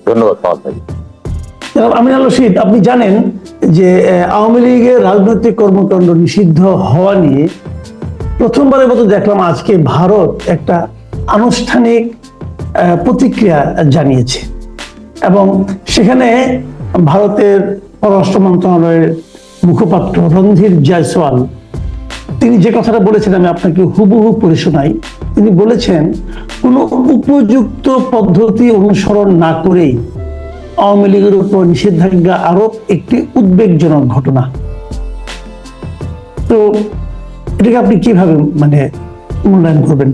ধন্যবাদ পাওয়াল ভাই। আমিন আল রশিদ, আপনি জানেন যে আওয়ামী লীগের রাজনৈতিক কর্মকাণ্ড নিষিদ্ধ হওয়া নিয়ে প্রথমবারের মতো দেখলাম আজকে ভারত একটা আনুষ্ঠানিক প্রতিক্রিয়া জানিয়েছে, এবং সেখানে ভারতের পররাষ্ট্র মন্ত্রণালয়ের মুখপাত্র রণধীর জয়সওয়াল তিনি যে কথাটা বলেছেন আমি আপনাকে হুবহু পড়ে শোনাই। তিনি বলেছেন, কোনো উপযুক্ত পদ্ধতি অনুসরণ না করেই আওয়ামী লীগের উপর নিষেধাজ্ঞা আরোপ একটি উদ্বেগজনক ঘটনা। তো এটাকে আপনি কিভাবে মূল্যায়ন করবেন?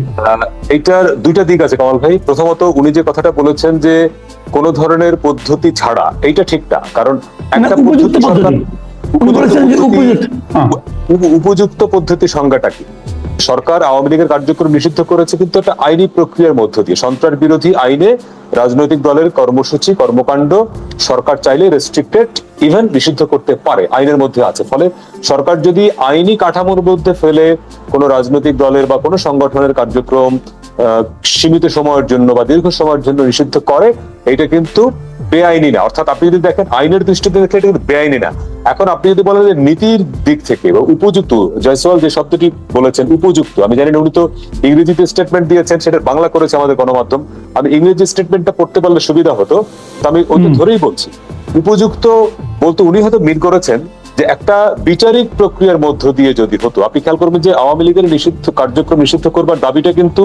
এইটার দুইটা দিক আছে কামাল ভাই। প্রথমত উনি যে কথাটা বলেছেন যে কোন ধরনের পদ্ধতি ছাড়া, এইটা ঠিক না। কারণ একটা উপযুক্ত পদ্ধতি সংজ্ঞাটা কি? সরকার আওয়ামী লীগের কার্যক্রম নিষিদ্ধ করেছে কিন্তু একটা আইনি প্রক্রিয়ার মধ্য দিয়ে। সন্ত্রাস বিরোধী আইনে রাজনৈতিক দলের কর্মসূচি কর্মকাণ্ড সরকার চাইলে রেস্ট্রিক্টেড ইভেন নিষিদ্ধ করতে পারে, আইনের মধ্যে আছে। ফলে সরকার যদি আইনি কাঠামোর মধ্যে ফেলে কোনো রাজনৈতিক দলের বা কোনো সংগঠনের কার্যক্রম সীমিত সময়ের জন্য বা দীর্ঘ সময়ের জন্য নিষিদ্ধ করে, এটা কিন্তু বেআইনি না। অর্থাৎ আপনি যদি দেখেন আইনের দৃষ্টিতে দেখলে এটা কিন্তু বেআইনি না। এখন আপনি যদি বলেন যে নীতির দিক থেকে বা উপযুক্ত, জয়সওয়াল যে শব্দটি বলেছেন উপযুক্ত, আমি জানি না উনি তো ইংরেজিতে স্টেটমেন্ট দিয়েছেন, সেটা বাংলা করেছে আমাদের গণমাধ্যম। আমি ইংরেজি স্টেটমেন্টটা পড়তে পারলে সুবিধা হতো, তো আমি ওইটা ধরেই বলছি। উপযুক্ত বলতে উনি হয়তো মিন করেছেন যে একটা বিচারিক প্রক্রিয়ার মধ্য দিয়ে যদি হতো। আপনি খেয়াল করবেন যে আওয়ামী লীগের নিষিদ্ধ কার্যক্রম নিষিদ্ধ করবার দাবিটা কিন্তু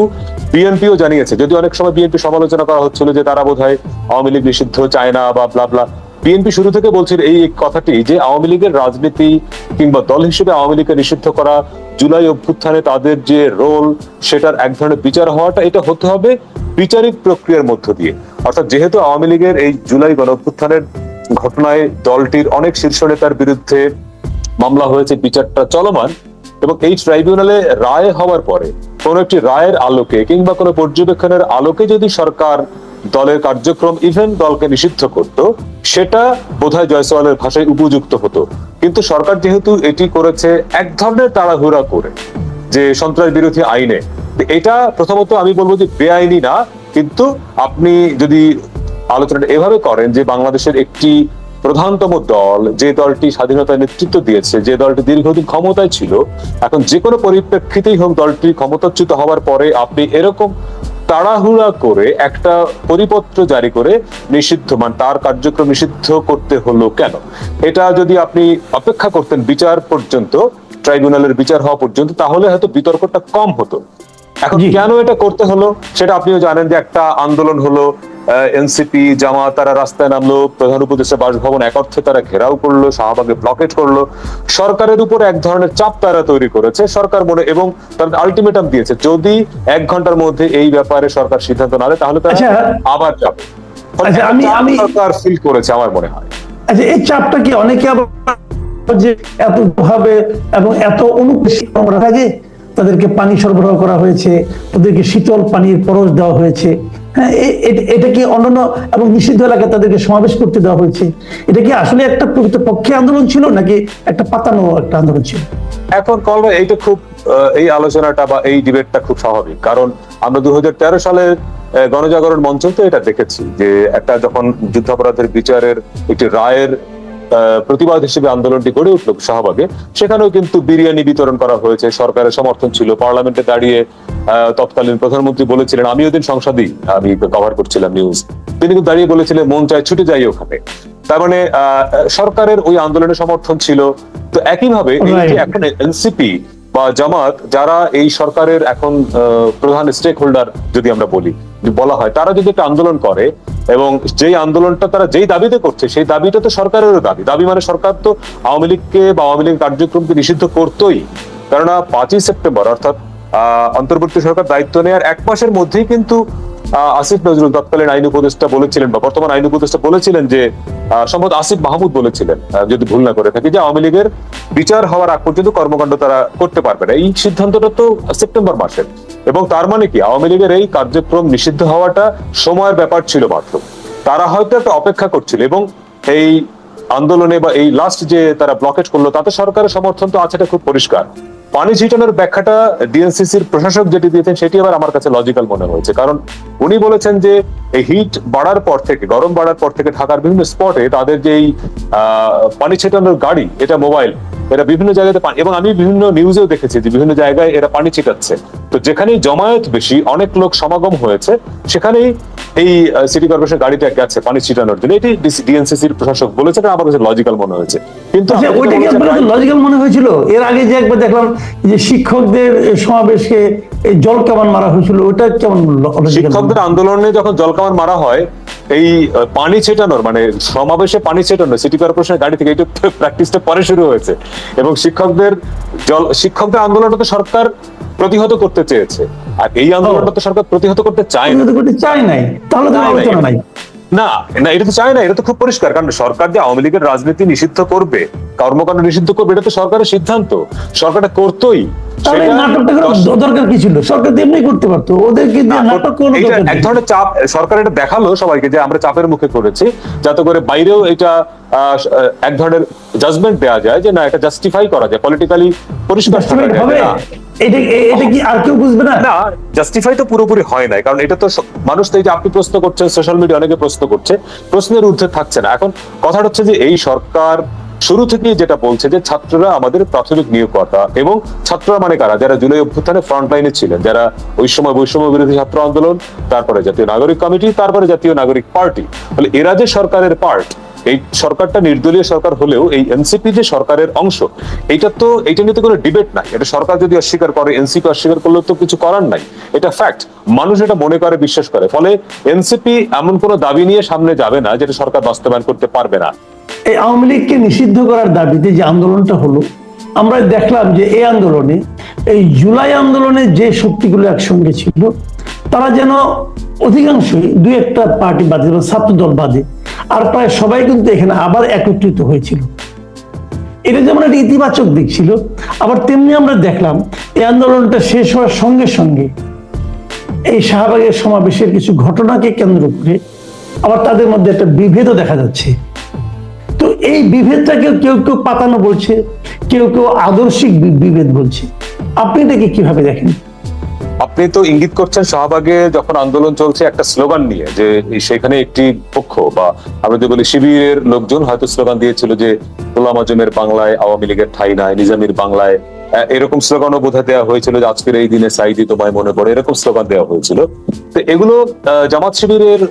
বিএনপিও জানিয়েছে, যদিও অনেক সময় বিএনপি সমালোচনা করা হচ্ছিল যে তারা বোধহয় আওয়ামী লীগ নিষিদ্ধ চায় না বা ব্লা ব্লা। বিএনপি শুরু থেকে বলছিল এই কথাটি যে আওয়ামী লীগের রাজনীতি কিংবা দল হিসেবে আওয়ামী লীগকে নিষিদ্ধ করা, জুলাই অভ্যুত্থানে তাদের যে রোল সেটার এক ধরনের বিচার হওয়াটা, এটা হতে হবে বিচারিক প্রক্রিয়ার মধ্য দিয়ে। অর্থাৎ যেহেতু আওয়ামী লীগের এই জুলাই গণ অভ্যুত্থানের ঘটনায় দলটির অনেক শীর্ষ নেতার বিরুদ্ধে মামলা হয়েছে, বিচারটা চলমান, এবং এই ট্রাইব্যুনালে রায় হওয়ার পরে কোন একটি রায়ের আলোকে কিংবা কোনো পর্যবেক্ষণের আলোকে যদি সরকার দলের কার্যক্রম ইভেন দলকে নিষিদ্ধ করত, সেটা বোধহয় জয়সওয়ালের ভাষায় উপযুক্ত হতো। কিন্তু সরকার যেহেতু এটি করেছে এক ধরনের তাড়াহুড়া করে, যে সন্ত্রাস বিরোধী আইনে, এটা প্রথমত আমি বলবো যে বেআইনি না। কিন্তু আপনি যদি আলোচনাটা এভাবে করেন যে বাংলাদেশের একটি প্রধানতম দল, যে দলটি স্বাধীনতার নেতৃত্ব দিয়েছে, যে দলটি দীর্ঘদিন ক্ষমতায় ছিল, এখন যে কোনো পরিপ্রেক্ষিতেই হোক দলটি ক্ষমতাচ্যুত হওয়ার পরে আপনি এরকম তাড়াহুড়া করে একটা পরিপত্র জারি করে নিষিদ্ধ তার কার্যক্রম নিষিদ্ধ করতে হলো কেন? এটা যদি আপনি অপেক্ষা করতেন বিচার পর্যন্ত, ট্রাইব্যুনালের বিচার হওয়া পর্যন্ত, তাহলে হয়তো বিতর্কটা কম হতো। এখন কেন এটা করতে হলো সেটা আপনিও জানেন, যে একটা আন্দোলন হলো, এনসিপি জামাত তারা রাস্তায় নামলো, প্রধান উপদেষ্টা বাসভবন এক অর্থে তারা ঘেরাও করলো, শাহবাগে ব্লকেট করলো, সরকারের উপর এক ধরনের চাপ তারা তৈরি করেছে সরকার মনে, এবং তারা আলটিমেটাম দিয়েছে যদি 1 ঘন্টার মধ্যে এই ব্যাপারে সরকার সিদ্ধান্ত না নেয় তাহলে তারা আবার যাবে। আমি সরকার ফিল করেছে আমার মনে হয়। আচ্ছা, এই চাপটা কি অনেকে আবার যে এত ভাবে এবং এত অনুপস্থিত থাকে, তাদেরকে পানি সরবরাহ করা হয়েছে, ওদেরকে শীতল পানির পরশ দেওয়া হয়েছে, হ্যাঁ, এটা কি অন্যান্য এবং নিষিদ্ধ এলাকায় তাদেরকে সমাবেশ করতে দেওয়া হয়েছে, এটা কি আসলে একটা প্রকৃতপক্ষে আন্দোলন ছিল নাকি একটা পাতানো একটা আন্দোলন ছিল? এখন কলবা এইটা খুব এই আলোচনাটা বা এই ডিবেটটা খুব স্বাভাবিক, কারণ আমরা 2013 সালের গণজাগরণ মঞ্চ তো এটা দেখেছি যে একটা যখন যুদ্ধাপরাধের বিচারের একটি রায়ের প্রতিবাদ হিসেবে আন্দোলনটি গড়ে উঠল শাহবাগে, সেখানেও কিন্তু বিরিয়ানি বিতরণ করা হয়েছে, সরকারের সমর্থন ছিল। পার্লামেন্টে দাঁড়িয়ে তৎকালীন প্রধানমন্ত্রী বলেছিলেন, আমি ওদিন সংসদেই আমি কভার করছিলাম নিউজ, তিনি কিন্তু দাঁড়িয়ে বলেছিলেন মন চায় ছুটে যাই ওখানে। তার মানে সরকারের ওই আন্দোলনের সমর্থন ছিল। তো একইভাবে এখন এনসিপি বা জামাত, যারা এই সরকারের এখন প্রধান স্টেক হোল্ডার যদি আমরা বলা হয়, তারা যদি একটা আন্দোলন করে এবং যেই আন্দোলনটা তারা যেই দাবিতে করছে, সেই দাবিটা তো সরকারেরও দাবি মানে সরকার তো আওয়ামী লীগকে বা আওয়ামী লীগ কার্যক্রমকে নিষিদ্ধ করতোই। কেননা 5ই সেপ্টেম্বর অর্থাৎ অন্তর্বর্তী সরকার দায়িত্ব নেওয়ার 1 মাসের মধ্যেই কিন্তু আসিফ নজরুল তৎকালীন আইন উপদেষ্টা বলেছিলেন, বা বর্তমান আইন উপদেষ্টা বলেছিলেন যে, সম্ভবত আসিফ মাহমুদ বলেছিলেন যদি ভুল না করে থাকি, যে আওয়ামী লীগের বিচার হওয়ার আগ পর্যন্ত কর্মকাণ্ড তারা করতে পারবে না। এই সিদ্ধান্তটা তো সেপ্টেম্বর মাসের, এবং তার মানে কি আওয়ামী লীগের এই কার্যক্রম নিষিদ্ধ হওয়াটা সময়ের ব্যাপার ছিল মাত্র। তারা হয়তো একটা অপেক্ষা করছিল, এবং এই আন্দোলনে বা এই লাস্ট যে তারা ব্লকেট করলো তাতে সরকারের সমর্থন তো আছে, এটা খুব পরিষ্কার। পানি ছিটানোর ব্যাখ্যাটা ডিএনসিসির প্রশাসক যেটি দিয়েছেন সেটি আবার আমার কাছে লজিক্যাল মনে হয়েছে, কারণ উনি বলেছেন যে এই হিট বাড়ার পর থেকে, গরম বাড়ার পর থেকে ঢাকার বিভিন্ন স্পটে তাদের যেই পানি ছিটানোর গাড়ি, এটা মোবাইল, এরা বিভিন্ন জায়গাতে এবং আমি বিভিন্ন নিউজেও দেখেছি যে বিভিন্ন জায়গায় এরা পানি ছিটাচ্ছে। তো যেখানেই জমায়েত বেশি, অনেক লোক সমাগম হয়েছে, সেখানেই এই সিটি কর্পোরেশন গাড়িটা গেছে পানি ছিটানোর জন্য। এটি ডিএনসিসির প্রশাসক বলেছেন, আমার কাছে লজিক্যাল মনে হয়েছে। কিন্তু ওইটা কি আপনার লজিক্যাল মনে হয়েছিল? এর আগে যে একবার দেখলাম যে শিক্ষকদের সমাবেশকে জল কামান মারা হয়েছিল, ওটা কেমন? শিক্ষকদের আন্দোলনে যখন জলকামান মারা হয়, এই পানি ছেটানোর মানে সমাবেশে পানি ছেটানো সিটি কর্পোরেশনের গাড়ি থেকে, এটা প্র্যাকটিসটা পরে শুরু হয়েছে। এবং শিক্ষকদের আন্দোলনটা তো সরকার প্রতিহত করতে চেয়েছে, আর এই আন্দোলনটা তো সরকার প্রতিহত করতে চায় নাই। তাহলে তো আলোচনা নাই। না না, এটা তো চায় না, এটা তো খুব পরিষ্কার। কারণ সরকার যে আওয়ামী লীগের রাজনীতি নিষিদ্ধ করবে, কর্মকাণ্ড নিষিদ্ধ করবে, এটা তো সরকারের সিদ্ধান্ত, সরকারটা করতোই। দরকার কি ছিল? সরকার এমনি করতে পারতো, ওদেরকে নাটক কোনো এক ধরনের চাপ সরকার এটা দেখালো সবাইকে যে আমরা চাপের মুখে করেছি, যাতে করে বাইরেও এটা এক ধরনের জাজমেন্ট দেওয়া যায় যে না, এটা জাস্টিফাই করা যায়, পলিটিক্যালি পরিষ্কার হবে। এটা কি আর কেউ বুঝবে না? না, জাস্টিফাই তো পুরোপুরি হয় না, কারণ এটা তো মানুষ তো, এই যে আপনি প্রশ্ন করছেন, সোশ্যাল মিডিয়া অনেকে প্রশ্ন করছে, প্রশ্নের ঊর্ধ্বে থাকছে না। এখন কথাটা হচ্ছে যে এই সরকার শুরু থেকেই যেটা বলছে যে ছাত্ররা আমাদের প্রাথমিক নিয়োগকর্তা, এবং ছাত্ররা মানে কারা? যারা জুলাই অভ্যুত্থানে ফ্রন্ট লাইনে ছিলেন, যারা ওই সময় বৈষম্য বিরোধী ছাত্র আন্দোলন, তারপরে জাতীয় নাগরিক কমিটি, তারপরে জাতীয় নাগরিক পার্টি, ফলে এরা যে সরকারের পার্ট। এই সরকারটা নির্দলীয় সরকার হলেও এই এনসিপি যে সরকারের অংশ, এটা নিয়ে তো কোনো ডিবেট নাই। এটা সরকার যদি অস্বীকার করে, এনসিপি অস্বীকার করলেও তো কিছু করার নাই, এটা ফ্যাক্ট। মানুষ এটা মনে করে, বিশ্বাস করে, ফলে এনসিপি এমন কোনো দাবি নিয়ে সামনে যাবে না যেটা সরকার বাস্তবায়ন করতে পারবে না। এই আওয়ামী লীগকে নিষিদ্ধ করার দাবিতে যে আন্দোলনটা হলো, আমরা দেখলাম যে এই আন্দোলনে, এই জুলাই আন্দোলনে যে শক্তিগুলো একসঙ্গে ছিল, তারা যেন অধিকাংশই দুই একটা পার্টি বাদে, ছাত্র দল বাদে, আর প্রায় সবাই কিন্তু এখানে আবার একত্রিত হয়েছিল। এটা যেমন একটা ইতিবাচক দিক ছিল, আবার তেমনি আমরা দেখলাম এই আন্দোলনটা শেষ হওয়ার সঙ্গে সঙ্গে এই শাহবাগের সমাবেশের কিছু ঘটনাকে কেন্দ্র করে আবার তাদের মধ্যে একটা বিভেদও দেখা যাচ্ছে। তো এই বিভেদটাকে কেউ কেউ পাতানো বলছে, কেউ কেউ আদর্শিক বিভেদ বলছে। আপনি এটাকে কিভাবে দেখেন? আপনি তো ইঙ্গিত করছেন শাহবাগে যখন আন্দোলন চলছে একটা স্লোগান নিয়ে, যে সেখানে একটি পক্ষ বা আমরা যে বলি শিবিরের লোকজন হয়তো স্লোগান দিয়েছিল যে গোলাম আজমের বাংলায় আওয়ামী লীগের ঠাঁই নাই, নিজামীর বাংলায়, এরকম স্লোগানও বোধহয় দেওয়া হয়েছিল যে আজকের এই দিনে সাইদি তোমায় মনে পড়ে, এরকম স্লোগান দেওয়া হয়েছিল। তো এগুলো জামাত শিবিরের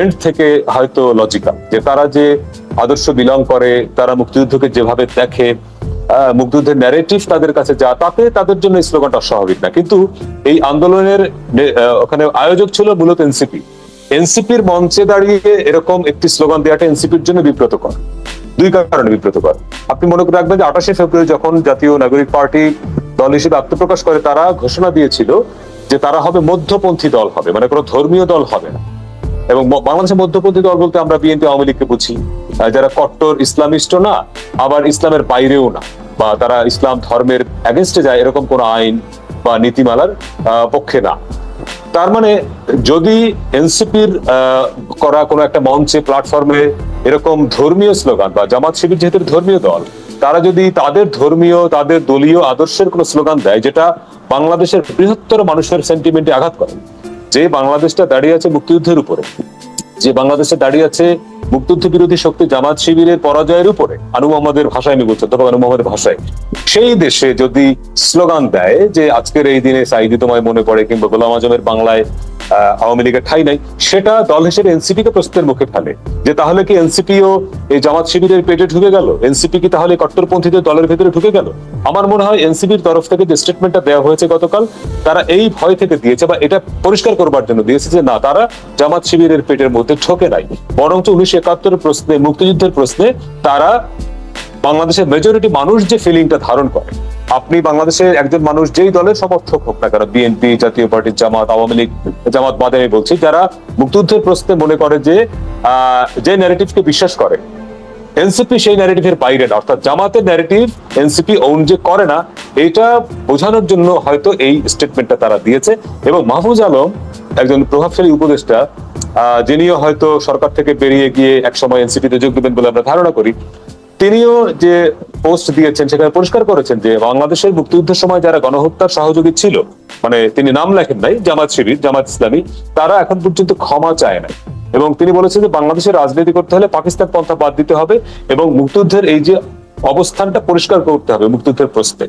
এন্ড থেকে হয়তো লজিক্যাল, যে তারা যে আদর্শ বিলং করে, তারা মুক্তিযুদ্ধকে যেভাবে দেখে, মুক্তিযুদ্ধের ন্যারেটিভ তাদের কাছে যা, তাতে তাদের জন্য এই স্লোগানটা অস্বাভাবিক না। কিন্তু এই আন্দোলনের ওখানে আয়োজক ছিল মূলত এনসিপি। এনসিপির মঞ্চে দাঁড়িয়ে এরকম একটি স্লোগান দেওয়াটা এনসিপির জন্য বিব্রতকর, দুই কারণে বিব্রতকর। আপনি মনে করে রাখবেন যে 28শে ফেব্রুয়ারি যখন জাতীয় নাগরিক পার্টি দল হিসেবে আত্মপ্রকাশ করে, তারা ঘোষণা দিয়েছিল যে তারা হবে মধ্যপন্থী দল, হবে মানে কোনো ধর্মীয় দল হবে না। এবং বাংলাদেশের মধ্যপন্থী দল বলতে আমরা বিএনপি আওয়ামী লীগকে বুঝি, যারা কট্টর ইসলামিস্ট না, আবার ইসলামের বাইরেও না, বা তারা ইসলাম ধর্মের এগেনস্টে যায় এরকম কোন আইন বা নীতিমালার পক্ষে না। তার মানে যদি এনসিপির করা কোনো একটা মঞ্চে, প্ল্যাটফর্মে এরকম ধর্মীয় স্লোগান, বা জামাত শিবির যেহেতু ধর্মীয় দল, তারা যদি তাদের ধর্মীয়, তাদের দলীয় আদর্শের কোনো স্লোগান দেয় যেটা বাংলাদেশের বৃহত্তর মানুষের সেন্টিমেন্টে আঘাত করে, যে বাংলাদেশটা দাঁড়িয়ে আছে মুক্তিযুদ্ধের উপরে, যে বাংলাদেশে দাঁড়িয়ে আছে মুক্তিযুদ্ধ বিরোধী শক্তি জামাত শিবিরের পরাজয়ের উপরে, আনু মোহাম্মদের ভাষায় আমি বলছি, তবে আনু মোহাম্মদের ভাষায়, সেই দেশে যদি স্লোগান দেয় যে আজকের এই দিনে সাইদি তোমায় মনে পড়ে, কিংবা গোলাম আজমের বাংলায় আওয়ামী লীগের ঠাঁই নাই, সেটা দল হিসেবে এনসিপি কে প্রশ্নের মুখে ফেলে যে তাহলে কি এনসিপিও এই জামাত শিবিরের পেটে ঢুকে গেল? এনসিপি কি তাহলে কট্টরপন্থীদের দলের ভেতরে ঢুকে গেল? আমার মনে হয় এনসিপির তরফ থেকে যে স্টেটমেন্টটা দেওয়া হয়েছে গতকাল, তারা এই ভয় থেকে দিয়েছে, বা এটা পরিষ্কার করবার জন্য দিয়েছে যে না, তারা জামাত শিবিরের পেটের মধ্যে ঢোকে নাই, বরঞ্চ 1971 প্রশ্নে, মুক্তিযুদ্ধের প্রশ্নে তারা বাংলাদেশের মেজরিটি মানুষ যে ফিলিংটা ধারণ করে, আপনি বাংলাদেশের একজন মানুষ যেই দলের সমর্থক হোক না কেন, বিএনপি, জাতীয় পার্টি, জামাত, আওয়ামী লীগ, জামাত বাদে আমি বলছি, যারা মুক্তিযুদ্ধের প্রশ্নে মনে করে যে ন্যারেটিভকে বিশ্বাস করে, এনসিপি সেই ন্যারেটিভের বাইরে না, অর্থাৎ জামাতের ন্যারেটিভ এনসিপি ওন যে করে না, এটা বোঝানোর জন্য হয়তো এই স্টেটমেন্টটা তারা দিয়েছে। এবং মাহফুজ আলম একজন প্রভাবশালী উপদেষ্টা, যিনিও হয়তো সরকার থেকে বেরিয়ে গিয়ে একসময় এনসিপিতে যোগ দেবেন বলে আমরা ধারণা করি, তিনিও যে পোস্ট দিয়েছেন সেখানে পরিষ্কার করেছেন যে বাংলাদেশের মুক্তিযুদ্ধের সময় যারা গণহত্যার সহযোগী ছিল, মানে তিনি নাম লেখেন নাই, জামাত শিবির, জামাত ইসলামী, তারা এখন পর্যন্ত ক্ষমা চায় নাই। এবং তিনি বলেছেন যে বাংলাদেশের রাজনীতি করতে হলে পাকিস্তান পন্থা বাদ দিতে হবে এবং মুক্তিযুদ্ধের এই যে অবস্থানটা পরিষ্কার করতে হবে মুক্তিযুদ্ধের প্রশ্নে।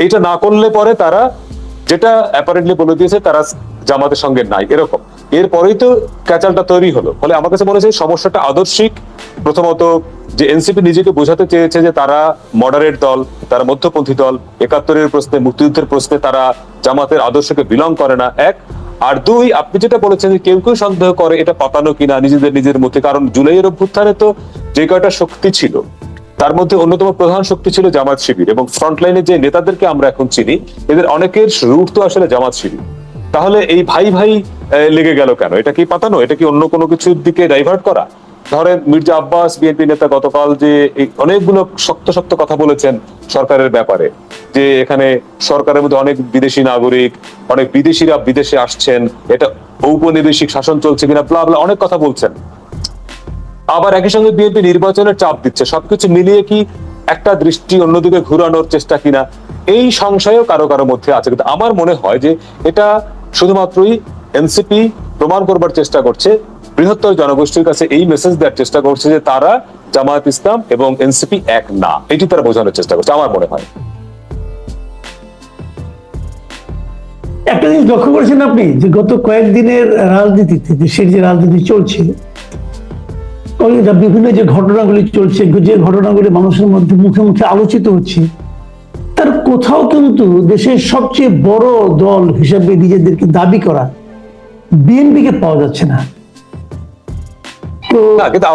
এইটা না করলে পরে তারা, যেটা অ্যাপারেন্টলি বলে দিয়েছে, তারা জামাতের সঙ্গে নাই, এরকম। এরপরেই তো ক্যাচালটা তৈরি হলো। ফলে আমার কাছে মনে হচ্ছে সমস্যাটা আদর্শিক। প্রথমত যে এনসিপি নিজেকে বোঝাতে চেয়েছে যে তারা মডারেট দল, তারা মধ্যপন্থী দল, ৭১-এর প্রশ্নে, মুক্তিযুদ্ধের প্রশ্নে তারা জামাতের আদর্শকে বিলং করে না, এক। আর দুই, আপনি যেটা বলেছেন যে কেউ কেউ সন্দেহ করে এটা পাতানো কিনা নিজেদের মধ্যে, কারণ জুলাইয়ের অভ্যুত্থানে তো যে কয়টা শক্তি ছিল তার মধ্যে অন্যতম প্রধান শক্তি ছিল জামাত শিবির, এবং ফ্রন্টলাইনে যে নেতাদেরকে আমরা এখন চিনি এদের অনেকের রুট তো আসলে জামাত শিবির। তাহলে এই ভাই ভাই লেগে গেল কেন? এটা কি পাতানো? এটা কি অন্য কোনো কিছুর দিকে ডাইভার্ট করা? ধরেন মির্জা আব্বাস, বিএনপি নেতা, গতকাল যে অনেকগুলো শক্ত শক্ত কথা বলেছেন সরকারের ব্যাপারে, যে এখানে সরকারের মধ্যে অনেক বিদেশি নাগরিক, অনেক বিদেশিরা বিদেশে আসছেন, এটা ঔপনিবেশিক শাসন চলছে কিনা, ব্লা ব্লা অনেক কথা বলছেন। আবার একই সঙ্গে বিএনপি নির্বাচনের চাপ দিচ্ছে। সবকিছু মিলিয়ে কি একটা দৃষ্টি অন্যদিকে ঘুরানোর চেষ্টা কিনা, এই সংশয়ও কারো কারো মধ্যে আছে। কিন্তু আমার মনে হয় যে এটা শুধুমাত্রই এনসিপি প্রমাণ করবার চেষ্টা করছে, বৃহত্তর জনগোষ্ঠীর কাছে এই মেসেজ দেওয়ার চেষ্টা করছে যে তারা জামায়াত ইসলাম এবং এনসিপি এক না, এটি তারা বোঝানোর চেষ্টা করছে আমার মনে হয়। একটা জিনিস লক্ষ্য করেছেন আপনি যে গত কয়েকদিনের রাজনীতিতে, দেশের যে রাজনীতি চলছে, বিভিন্ন যে ঘটনাগুলি চলছে, যে ঘটনাগুলি মানুষের মধ্যে মুখে মুখে আলোচিত হচ্ছে, তার কোথাও কিন্তু দেশের সবচেয়ে বড় দল হিসেবে নিজেদেরকে দাবি করা বিএনপিকে পাওয়া যাচ্ছে না। তো কিন্তু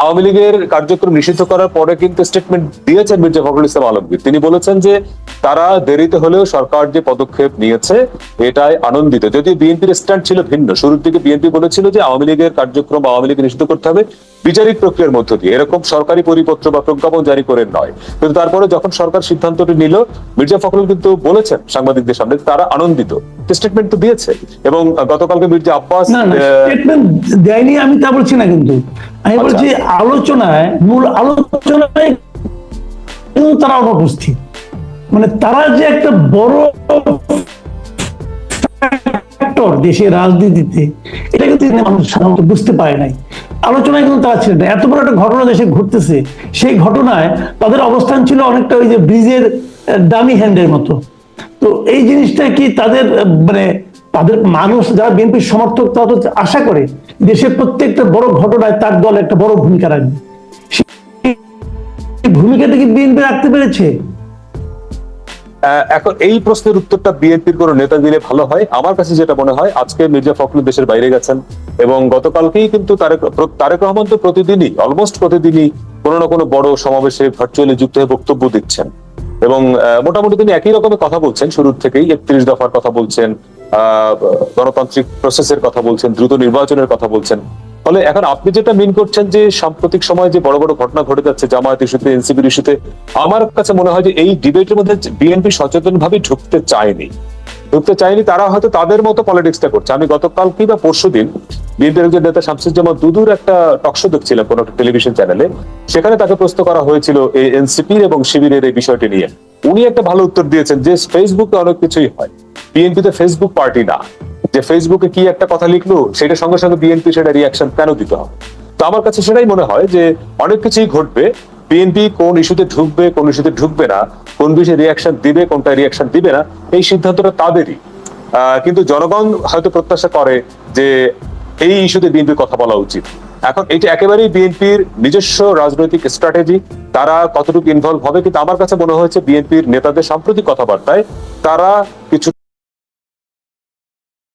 আওয়ামী লীগের কার্যক্রম নিষিদ্ধ করার পরে কিন্তু স্টেটমেন্ট দিয়েছেন মির্জা ফখরুল ইসলাম আলমগীর। তিনি বলেছেন যে তারা দেরিতে হলেও সরকার যে পদক্ষেপ নিয়েছে এটাই আনন্দিত। যদিও বিএনপির স্ট্যান্ড ছিল ভিন্ন। শুরুর দিকে বিএনপি বলেছিল যে আওয়ামী লীগের কার্যক্রম, আওয়ামী লীগকে নিষিদ্ধ করতে হবে বিচারিক প্রক্রিয়ার মধ্য দিয়ে, এরকম সরকারি পরিপত্র বা প্রজ্ঞাপন জারি করে নয়। কিন্তু তারপরে যখন সরকার সিদ্ধান্তটি নিল, মির্জা ফখরুল কিন্তু বলেছেন সাংবাদিকদের সামনে তারা আনন্দিত, স্টেটমেন্ট তো দিয়েছে। এবং গতকালকে মির্জা আব্বাস স্টেটমেন্ট দেয়নি আমি তা বলছি না, কিন্তু আমি বলছি আলোচনায়, মূল আলোচনায় কিন্তু তারা অনুপস্থিত। মানে তারা যে একটা বড় ফ্যাক্টর দেশের রাজনীতিতে, এটা কিন্তু মানুষ সাধারণত বুঝতে পারে নাই। আলোচনায় কিন্তু তারা ছিল না। এত বড় একটা ঘটনা দেশে ঘটতেছে, সেই ঘটনায় তাদের অবস্থান ছিল অনেকটা ওই যে ব্রিজের ডামি হ্যান্ডের মতো। তো এই জিনিসটা কি তাদের, মানে তাদের মানুষ যারা বিএনপির সমর্থক, তারা তো আশা করে দেশের প্রত্যেকটা বড় ঘটনায় তার দল একটা বড় ভূমিকা রাখবে। সেই ভূমিকাটা কি বিএনপি রাখতে পেরেছে? এখন এই প্রশ্নের উত্তরটা বিএনপির কোন নেতা দিলে ভালো হয়। আমার কাছে যেটা মনে হয়, আজকে মির্জা ফখরুল দেশের বাইরে গেছেন এবং গতকালকেই কিন্তু তারেক রহমান তো প্রতিদিনই, অলমোস্ট প্রতিদিনই কোনো না কোনো বড় সমাবেশে ভার্চুয়ালি যুক্ত হয়ে বক্তব্য দিচ্ছেন এবং মোটামুটি তিনি একই রকমের কথা বলছেন শুরুর থেকেই। ৩১ দফার কথা বলছেন, গণতান্ত্রিক প্রসেসের কথা বলছেন, দ্রুত নির্বাচনের কথা বলছেন। ফলে এখন আপনি যেটা মিন করছেন যে সাম্প্রতিক সময়ে যে বড় বড় ঘটনা ঘটে যাচ্ছে জামায়াত ইস্যুতে, এনসিপির ইস্যুতে, আমার কাছে মনে হয় যে এই ডিবেটের মধ্যে বিএনপি সচেতন ভাবে ঢুকতে চায়নি। তারা হয়তো তাদের মতো পলিটিক্সটা করছে। আমি গতকালকে বা পরশুদিন বিএনপির একজন নেতা শামসুজ্জামান দুদুর একটা টকশো দেখছিলাম কোন একটা টেলিভিশন চ্যানেলে। সেখানে তাকে প্রশ্ন করা হয়েছিল এই এনসিপির এবং শিবিরের এই বিষয়টি নিয়ে। উনি একটা ভালো উত্তর দিয়েছেন যে ফেসবুকে অনেক কিছুই হয়, বিএনপিতে ফেসবুক পার্টি না, যে ফেসবুকে কি একটা কথা লিখলো সেটা সঙ্গে সঙ্গে বিএনপি সেটা রিয়াকশন কেন দিতে হবে। তো আমার কাছে সেটাই মনে হয় যে অনেক কিছুই ঘটবে, বিএনপি কোন ইস্যুতে ঢুকবে, কোন ইস্যুতে ঢুকবে না, কোন বিষয়ে রিয়াকশন দিবে, কোনটা রিয়াকশন দিবে না, এই সিদ্ধান্তটা তাদেরই। কিন্তু জনগণ হয়তো প্রত্যাশা করে যে এই ইস্যুতে বিএনপির কথা বলা উচিত। এখন এটা একেবারেই বিএনপির নিজস্ব রাজনৈতিক স্ট্র্যাটেজি, তারা কতটুকু ইনভলভ হবে। কিন্তু আমার কাছে মনে হয়েছে বিএনপির নেতাদের সাম্প্রতিক কথাবার্তায় তারা কিছু